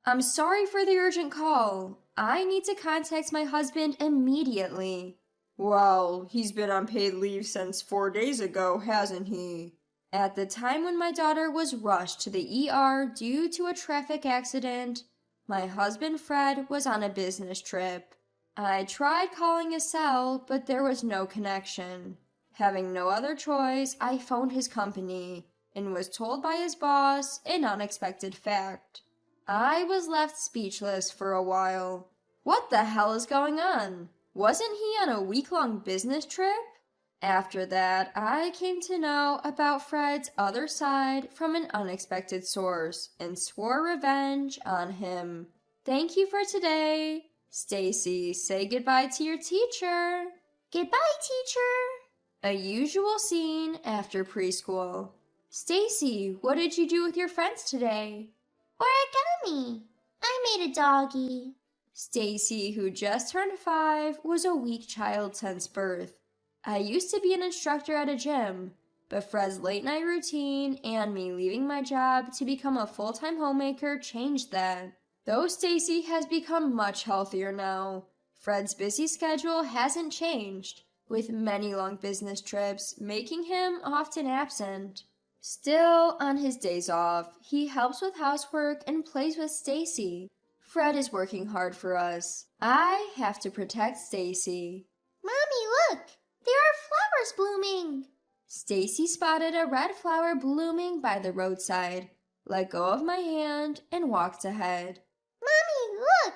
I'm sorry for the urgent call. I need to contact my husband immediately. Well, he's been on paid leave since 4 days ago, hasn't he? At the time when my daughter was rushed to the ER due to a traffic accident, my husband Fred was on a business trip. I tried calling his cell, but there was no connection. Having no other choice, I phoned his company and was told by his boss an unexpected fact. I was left speechless for a while. What the hell is going on? Wasn't he on a week-long business trip? After that, I came to know about Fred's other side from an unexpected source and swore revenge on him. Thank you for today. Stacy, say goodbye to your teacher. Goodbye, teacher. A usual scene after preschool. Stacy, what did you do with your friends today? Origami. I made a doggy. Stacy, who just turned 5, was a weak child since birth. I used to be an instructor at a gym, but Fred's late night routine and me leaving my job to become a full-time homemaker changed that. Though Stacy has become much healthier now, Fred's busy schedule hasn't changed, with many long business trips making him often absent. Still, on his days off, he helps with housework and plays with Stacy. Fred is working hard for us. I have to protect Stacy. Mommy, look! There are flowers blooming. Stacy spotted a red flower blooming by the roadside, let go of my hand, and walked ahead. Mommy, look!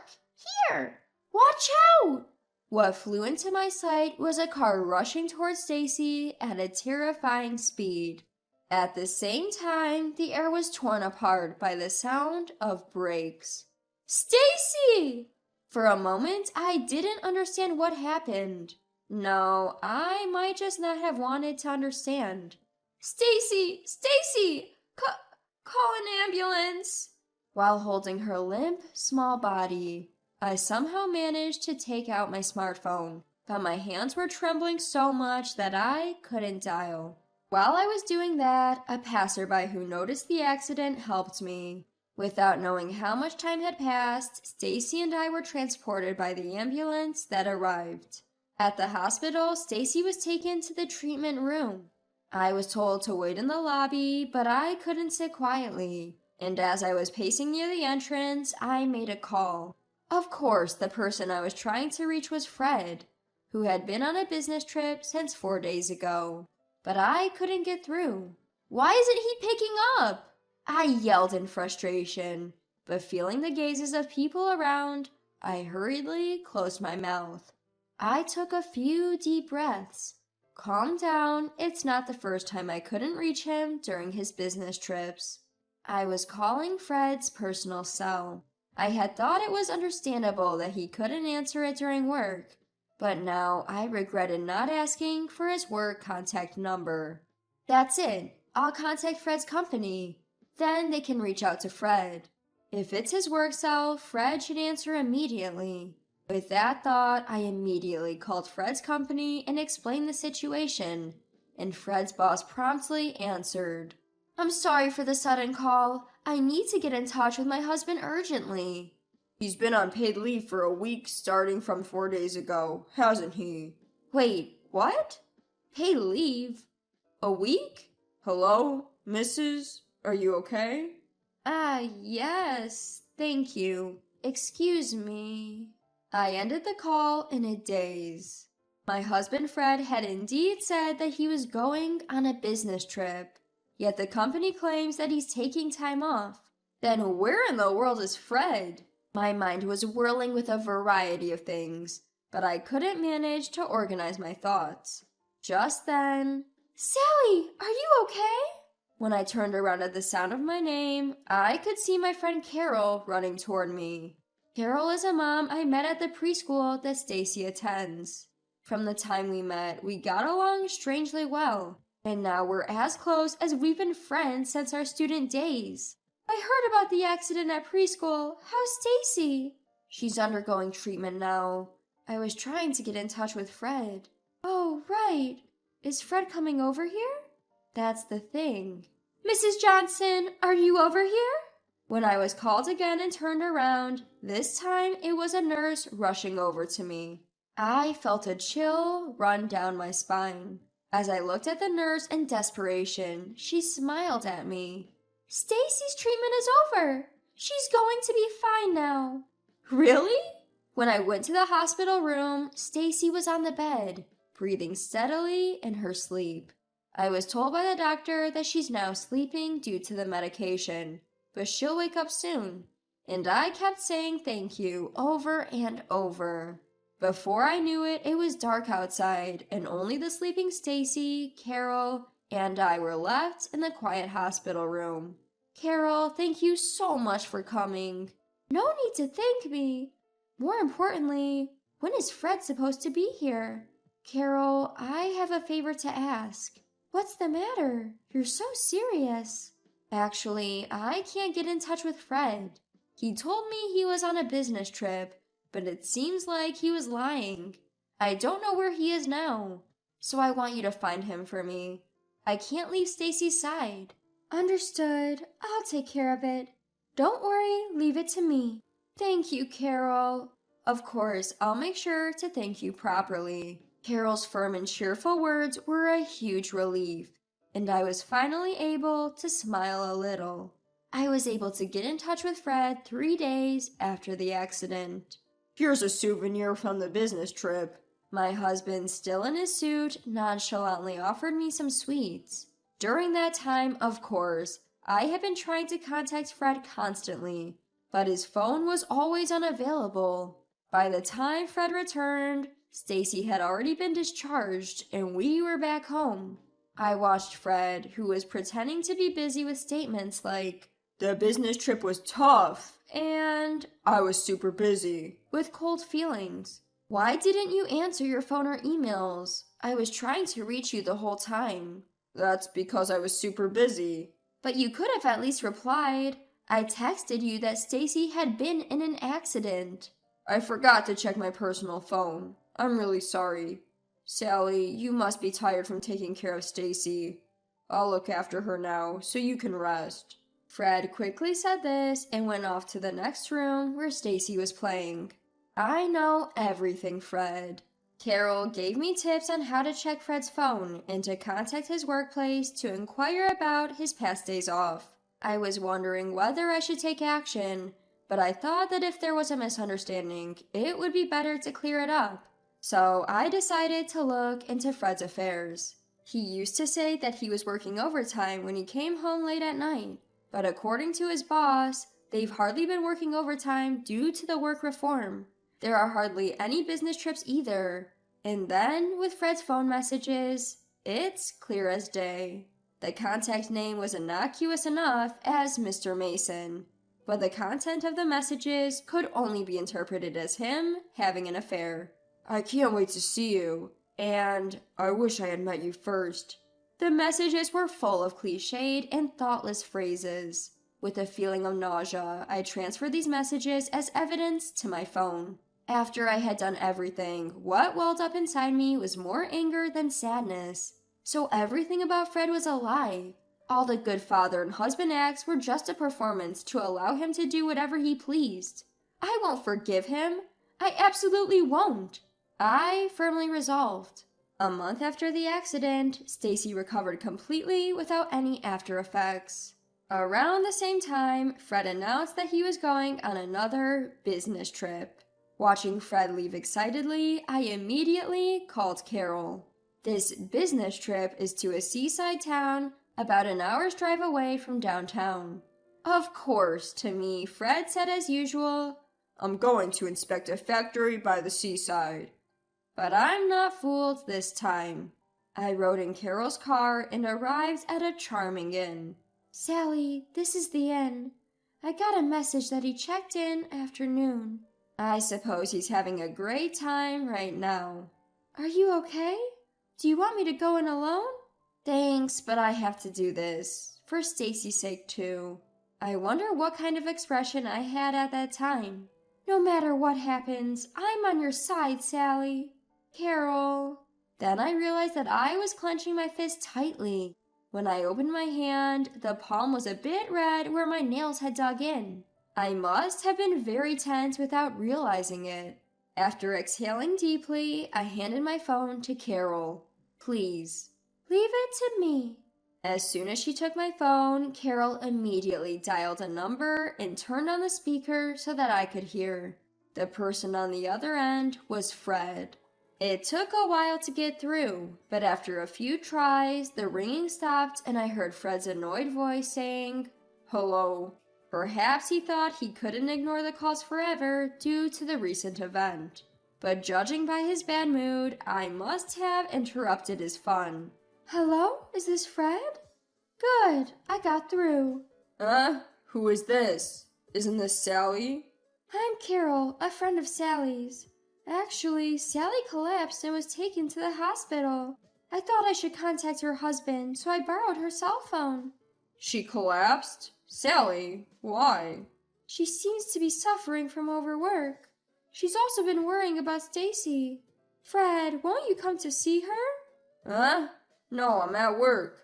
Here! Watch out! What flew into my sight was a car rushing towards Stacy at a terrifying speed. At the same time, the air was torn apart by the sound of brakes. Stacy! For a moment, I didn't understand what happened. No, I might just not have wanted to understand. Stacy! Stacy! Call an ambulance! While holding her limp, small body, I somehow managed to take out my smartphone, but my hands were trembling so much that I couldn't dial. While I was doing that, a passerby who noticed the accident helped me. Without knowing how much time had passed, Stacy and I were transported by the ambulance that arrived. At the hospital, Stacy was taken to the treatment room. I was told to wait in the lobby, but I couldn't sit quietly, and as I was pacing near the entrance, I made a call. Of course, the person I was trying to reach was Fred, who had been on a business trip since 4 days ago. But I couldn't get through. Why isn't he picking up? I yelled in frustration, but feeling the gazes of people around, I hurriedly closed my mouth. I took a few deep breaths. Calm down, it's not the first time I couldn't reach him during his business trips. I was calling Fred's personal cell. I had thought it was understandable that he couldn't answer it during work, but now I regretted not asking for his work contact number. That's it. I'll contact Fred's company. Then they can reach out to Fred. If it's his work cell, Fred should answer immediately. With that thought, I immediately called Fred's company and explained the situation, and Fred's boss promptly answered. I'm sorry for the sudden call. I need to get in touch with my husband urgently. He's been on paid leave for a week starting from 4 days ago, hasn't he? Wait, what? Paid leave? A week? Hello, Mrs.? Are you okay? Yes, thank you. Excuse me. I ended the call in a daze. My husband Fred had indeed said that he was going on a business trip, yet the company claims that he's taking time off. Then where in the world is Fred? My mind was whirling with a variety of things, but I couldn't manage to organize my thoughts. Just then, Sally, are you okay? When I turned around at the sound of my name, I could see my friend Carol running toward me. Carol is a mom I met at the preschool that Stacy attends. From the time we met, we got along strangely well, and now we're as close as we've been friends since our student days. I heard about the accident at preschool. How's Stacy? She's undergoing treatment now. I was trying to get in touch with Fred. Oh, right. Is Fred coming over here? That's the thing. Mrs. Johnson, are you over here? When I was called again and turned around, this time it was a nurse rushing over to me. I felt a chill run down my spine. As I looked at the nurse in desperation, she smiled at me. Stacy's treatment is over. She's going to be fine now. Really? When I went to the hospital room, Stacy was on the bed, breathing steadily in her sleep. I was told by the doctor that she's now sleeping due to the medication, but she'll wake up soon. And I kept saying thank you over and over. Before I knew it, it was dark outside, and only the sleeping Stacy, Carol, and I were left in the quiet hospital room. Carol, thank you so much for coming. No need to thank me. More importantly, when is Fred supposed to be here? Carol, I have a favor to ask. What's the matter? You're so serious. Actually, I can't get in touch with Fred. He told me he was on a business trip, but it seems like he was lying. I don't know where he is now, so I want you to find him for me. I can't leave Stacy's side. Understood. I'll take care of it. Don't worry, leave it to me. Thank you, Carol. Of course, I'll make sure to thank you properly. Carol's firm and cheerful words were a huge relief, and I was finally able to smile a little. I was able to get in touch with Fred 3 days after the accident. Here's a souvenir from the business trip. My husband, still in his suit, nonchalantly offered me some sweets. During that time, of course, I had been trying to contact Fred constantly, but his phone was always unavailable. By the time Fred returned, Stacy had already been discharged and we were back home. I watched Fred, who was pretending to be busy with statements like, "The business trip was tough," and "I was super busy," with cold feelings. Why didn't you answer your phone or emails? I was trying to reach you the whole time. "That's because I was super busy." But you could have at least replied. I texted you that Stacy had been in an accident. "I forgot to check my personal phone. I'm really sorry. Sally, you must be tired from taking care of Stacy. I'll look after her now, so you can rest." Fred quickly said this and went off to the next room where Stacy was playing. I know everything, Fred. Carol gave me tips on how to check Fred's phone and to contact his workplace to inquire about his past days off. I was wondering whether I should take action, but I thought that if there was a misunderstanding, it would be better to clear it up. So I decided to look into Fred's affairs. He used to say that he was working overtime when he came home late at night, but according to his boss, they've hardly been working overtime due to the work reform. There are hardly any business trips either. And then, with Fred's phone messages, it's clear as day. The contact name was innocuous enough as Mr. Mason, but the content of the messages could only be interpreted as him having an affair. "I can't wait to see you," and "I wish I had met you first." The messages were full of cliched and thoughtless phrases. With a feeling of nausea, I transferred these messages as evidence to my phone. After I had done everything, what welled up inside me was more anger than sadness. So everything about Fred was a lie. All the good father and husband acts were just a performance to allow him to do whatever he pleased. I won't forgive him. I absolutely won't. I firmly resolved. A month after the accident, Stacy recovered completely without any after effects. Around the same time, Fred announced that he was going on another business trip. Watching Fred leave excitedly, I immediately called Carol. This business trip is to a seaside town about an hour's drive away from downtown. Of course, to me, Fred said as usual, "I'm going to inspect a factory by the seaside." But I'm not fooled this time. I rode in Carol's car and arrived at a charming inn. Sally, this is the inn. I got a message that he checked in after noon. I suppose he's having a great time right now. Are you okay? Do you want me to go in alone? Thanks, but I have to do this. For Stacy's sake, too. I wonder what kind of expression I had at that time. No matter what happens, I'm on your side, Sally. Carol. Then I realized that I was clenching my fist tightly. When I opened my hand, the palm was a bit red where my nails had dug in. I must have been very tense without realizing it. After exhaling deeply, I handed my phone to Carol. Please. Leave it to me. As soon as she took my phone, Carol immediately dialed a number and turned on the speaker so that I could hear. The person on the other end was Fred. It took a while to get through, but after a few tries, the ringing stopped and I heard Fred's annoyed voice saying, "Hello." Perhaps he thought he couldn't ignore the calls forever due to the recent event. But judging by his bad mood, I must have interrupted his fun. Hello? Is this Fred? Good. I got through. Who is this? Isn't this Sally? I'm Carol, a friend of Sally's. Actually, Sally collapsed and was taken to the hospital. I thought I should contact her husband, so I borrowed her cell phone. She collapsed? Sally, why? She seems to be suffering from overwork. She's also been worrying about Stacy. Fred, won't you come to see her? No, I'm at work.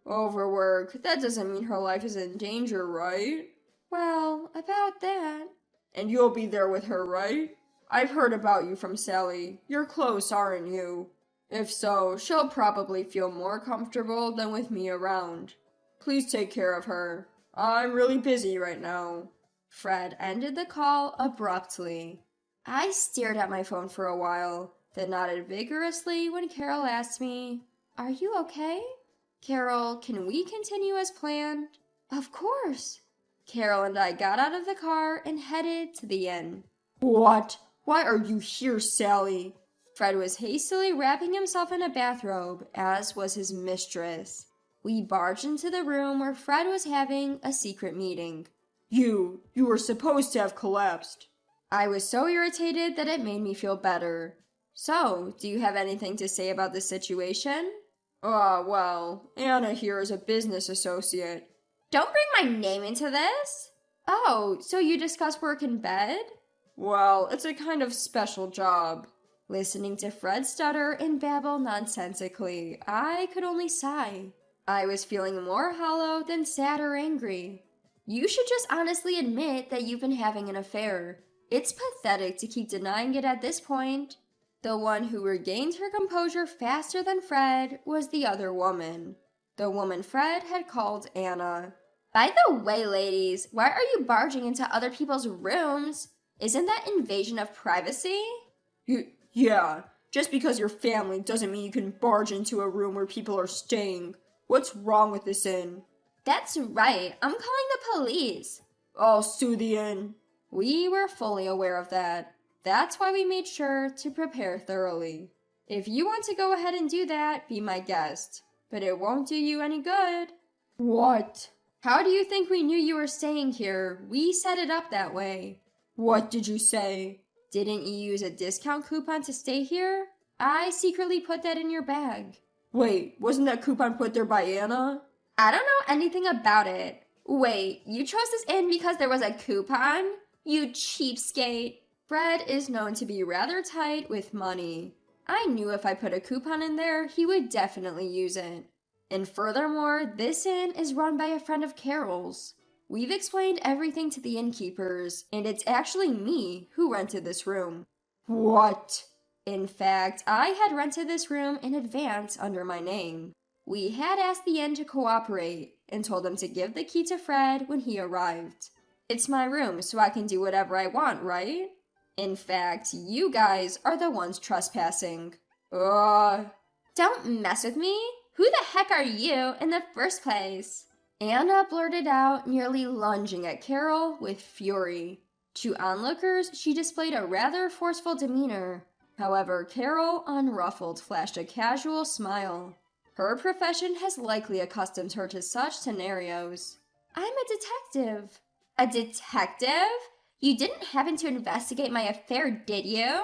Overwork? That doesn't mean her life is in danger, right? Well, about that. And you'll be there with her, right? I've heard about you from Sally. You're close, aren't you? If so, she'll probably feel more comfortable than with me around. Please take care of her. I'm really busy right now. Fred ended the call abruptly. I stared at my phone for a while, then nodded vigorously when Carol asked me, "Are you okay?" "Carol, can we continue as planned?" "Of course." Carol and I got out of the car and headed to the inn. What? Why are you here, Sally? Fred was hastily wrapping himself in a bathrobe, as was his mistress. We barged into the room where Fred was having a secret meeting. You were supposed to have collapsed. I was so irritated that it made me feel better. So, do you have anything to say about the situation? Well, Anna here is a business associate. Don't bring my name into this! Oh, so you discuss work in bed? Well, it's a kind of special job. Listening to Fred stutter and babble nonsensically, I could only sigh. I was feeling more hollow than sad or angry. You should just honestly admit that you've been having an affair. It's pathetic to keep denying it at this point. The one who regained her composure faster than Fred was the other woman. The woman Fred had called Anna. By the way, ladies, why are you barging into other people's rooms? Isn't that invasion of privacy? Yeah, just because you're family doesn't mean you can barge into a room where people are staying. What's wrong with this inn? That's right, I'm calling the police. I'll sue the inn. We were fully aware of that. That's why we made sure to prepare thoroughly. If you want to go ahead and do that, be my guest. But it won't do you any good. What? How do you think we knew you were staying here? We set it up that way. What did you say? Didn't you use a discount coupon to stay here? I secretly put that in your bag. Wait, wasn't that coupon put there by Anna? I don't know anything about it. Wait, you chose this inn because there was a coupon? You cheapskate. Fred is known to be rather tight with money. I knew if I put a coupon in there, he would definitely use it. And furthermore, this inn is run by a friend of Carol's. We've explained everything to the innkeepers, and it's actually me who rented this room. What? In fact, I had rented this room in advance under my name. We had asked the inn to cooperate and told them to give the key to Fred when he arrived. It's my room, so I can do whatever I want, right? In fact, you guys are the ones trespassing. Don't mess with me. Who the heck are you in the first place? Anna blurted out, nearly lunging at Carol with fury. To onlookers, she displayed a rather forceful demeanor. However, Carol, unruffled, flashed a casual smile. Her profession has likely accustomed her to such scenarios. I'm a detective. A detective? You didn't happen to investigate my affair, did you?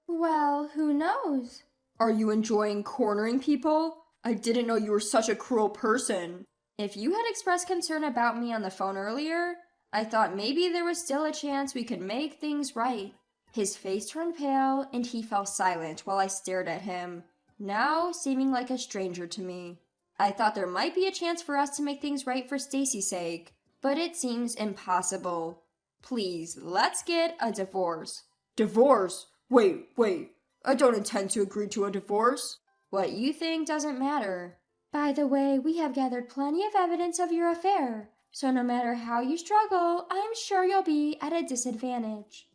Well, who knows? Are you enjoying cornering people? I didn't know you were such a cruel person. If you had expressed concern about me on the phone earlier, I thought maybe there was still a chance we could make things right. His face turned pale, and he fell silent while I stared at him, now seeming like a stranger to me. I thought there might be a chance for us to make things right for Stacy's sake, but it seems impossible. Please, let's get a divorce. Divorce? Wait. I don't intend to agree to a divorce. What you think doesn't matter. By the way, we have gathered plenty of evidence of your affair, so no matter how you struggle, I'm sure you'll be at a disadvantage.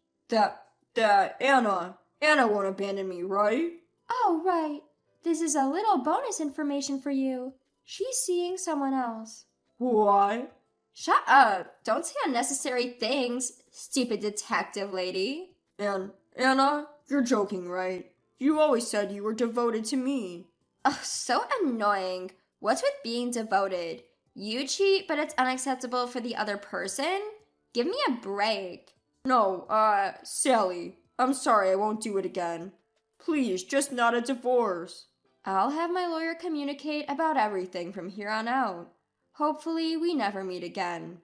Anna won't abandon me, right? Oh, right. This is a little bonus information for you. She's seeing someone else. What? Shut up. Don't say unnecessary things, stupid detective lady. Anna, you're joking, right? You always said you were devoted to me. Oh, so annoying. What's with being devoted? You cheat, but it's unacceptable for the other person? Give me a break. No, Sally, I'm sorry, I won't do it again. Please, just not a divorce. I'll have my lawyer communicate about everything from here on out. Hopefully, we never meet again.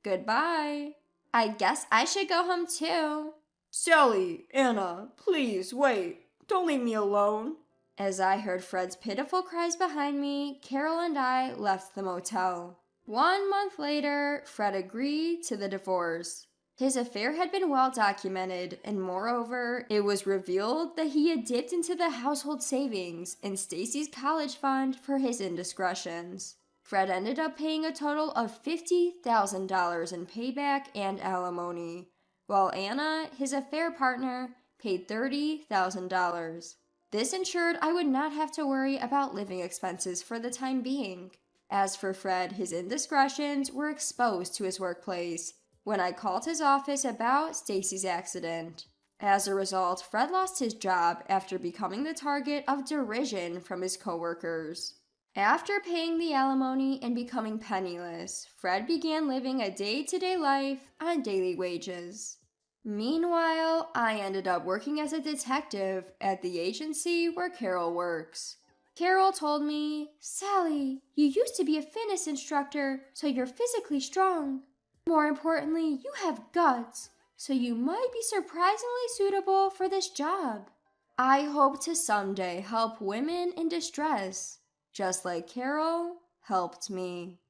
Goodbye. I guess I should go home too. Sally, Anna, please, wait. Don't leave me alone. As I heard Fred's pitiful cries behind me, Carol and I left the motel. 1 month later, Fred agreed to the divorce. His affair had been well documented, and moreover, it was revealed that he had dipped into the household savings in Stacy's college fund for his indiscretions. Fred ended up paying a total of $50,000 in payback and alimony, while Anna, his affair partner, paid $30,000. This ensured I would not have to worry about living expenses for the time being. As for Fred, his indiscretions were exposed to his workplace when I called his office about Stacy's accident. As a result, Fred lost his job after becoming the target of derision from his coworkers. After paying the alimony and becoming penniless, Fred began living a day-to-day life on daily wages. Meanwhile, I ended up working as a detective at the agency where Carol works. Carol told me, Sally, you used to be a fitness instructor, so you're physically strong. More importantly, you have guts, so you might be surprisingly suitable for this job. I hope to someday help women in distress, just like Carol helped me.